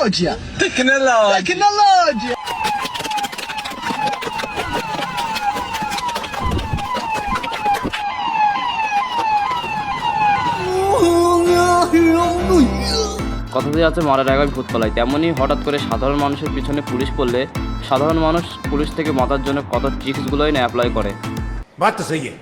Tecnologia. Tecnologia. কথাতে আছে মরার আগে ভূত পালায়, তেমনই হঠাৎ করে সাধারণ মানুষের পিছনে পুলিশ পড়লে সাধারণ মানুষ পুলিশ থেকে বাঁচার জন্য কত ট্রিক্সগুলোই না অ্যাপ্লাই করে। बात तो सही है।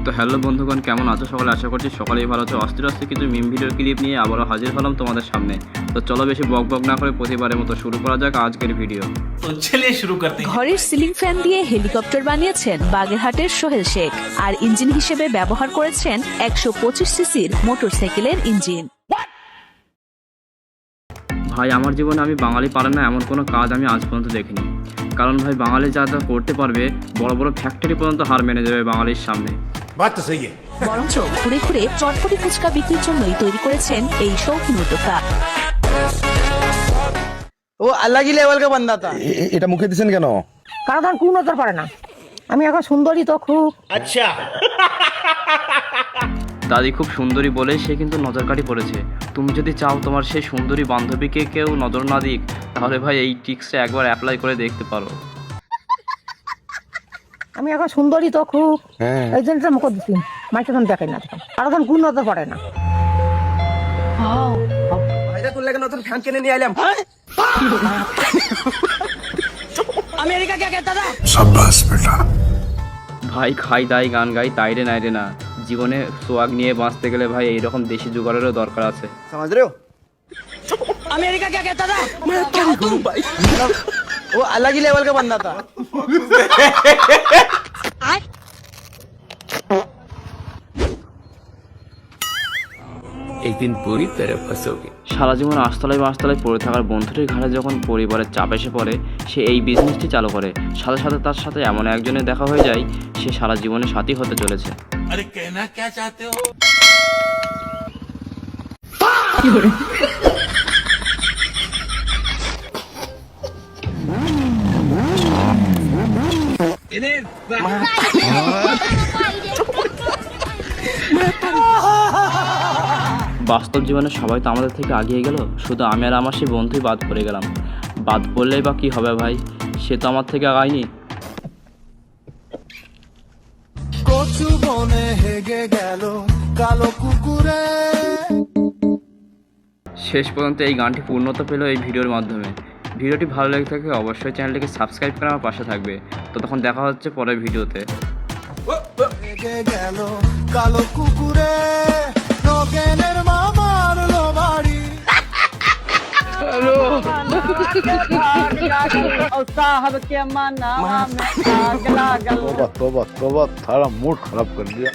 তো হ্যালো বন্ধুগণ, কেমন আছো সকলে? আশা করছি সকলেই ভালো আছো। অস্থির কিছু মিম ভিডিওর ক্লিপ নিয়ে আবারও হাজির হলাম তোমাদের সামনে। তো চলো বেশি বক বক না করে প্রতিবারের মতো শুরু করা যাক আজকের ভিডিও। तो चलिए शुरू करते हैं। ঘরের সিলিং ফ্যান দিয়ে হেলিকপ্টার বানিয়েছেন বাগেরহাটের সোহেল শেখ, আর ইঞ্জিন হিসেবে ব্যবহার করেছেন 125 সিসির মোটরসাইকেলের ইঞ্জিন। ভাই, আমার জীবনে আমি বাঙালি পারে না এমন কোনো কাজ আমি আজ পর্যন্ত দেখিনি। কারণ ভাই, বাঙালি যা যা করতে পারবে, বড় বড় ফ্যাক্টরি পর্যন্ত হার মেনে যাবে বাঙালির সামনে। बात तो सही है। বরঞ্চ ঘুরে ঘুরে চটপটি ফুচকা বিক্রির জন্যই তৈরি করেছেন এই শৌখিন উদ্যোক্তা। वो अलग ही लेवल का बंदा था। এটা মুখে দিছেন কেন? কারণ তার কোন নজর পারে না। আমি এখন সুন্দরী তো খুব। अच्छा। দাদি খুব সুন্দরী বলে সে কিন্তু নজরকাঠি পড়েছে। তুমি যদি চাও তোমার সেই সুন্দরী বান্ধবীকে কেউ নজর না দিক, তাহলে ভাই এই ট্রিক্সটা একবার অ্যাপ্লাই করে দেখতে পারো। আমি এখন সুন্দরী তো খুব। হ্যাঁ। এই জন্য মুখ দিছি। মাইকে তখন দেখাই না। কারণ কোন নজর পড়ে না। ভাইরা তোর লাগে নতুন ফ্যান কিনে নিয়ে আইলাম। আমেরিকা কে कहता था? ভাই, খাই দাই গান গাই তাই রে নাই রে না। জীবনে সোয়াগ নিয়ে বাঁচতে গেলে ভাই এইরকম দেশি জোগাড়েরও দরকার আছে। समझ रहे हो? अमेरिका क्या कहता था? वो अलग ही लेवल का बंदा था। एक दिन पूरी तरह फंसोगे। সারা জীবন আস্তলায় মাস্তলায় পড়ে থাকার বন্ধুটির ঘাড়ে যখন পরিবারের চাপ এসে পড়ে, সে এই বিজনেসটি চালু করে। সাথে সাথে তার সাথে এমন একজনের দেখা হয়ে যায়, সে সারা জীবনে সাথী হতে চলেছে। अरे कहना क्या चाहते हो? বাস্তব জীবনে সবাই তো আমাদের থেকে আগিয়ে গেল, শুধু আমি আর আমার সেই বন্ধুই বাদ পড়ে গেলাম। বাদ পড়লেই বা কি হবে ভাই, সে তো আমার থেকে আগায়নি। কচু বনে হেগে গেল কালো কুকুরে। শেষ পর্যন্ত এই গানটি পূর্ণতা পেল এই ভিডিওর মাধ্যমে। ভিডিওটি ভালো লেগে থাকে অবশ্যই চ্যানেলটিকে সাবস্ক্রাইব করে আমার পাশে থাকবে। তো তখন দেখা হচ্ছে পরের ভিডিওতে। হেগে গেল কালো কুকুরে, নগেনের মামার বাড়ি। साहब के मना में आग लागल। तोबा तोबा तोबा, सारा मूड खराब कर दिया।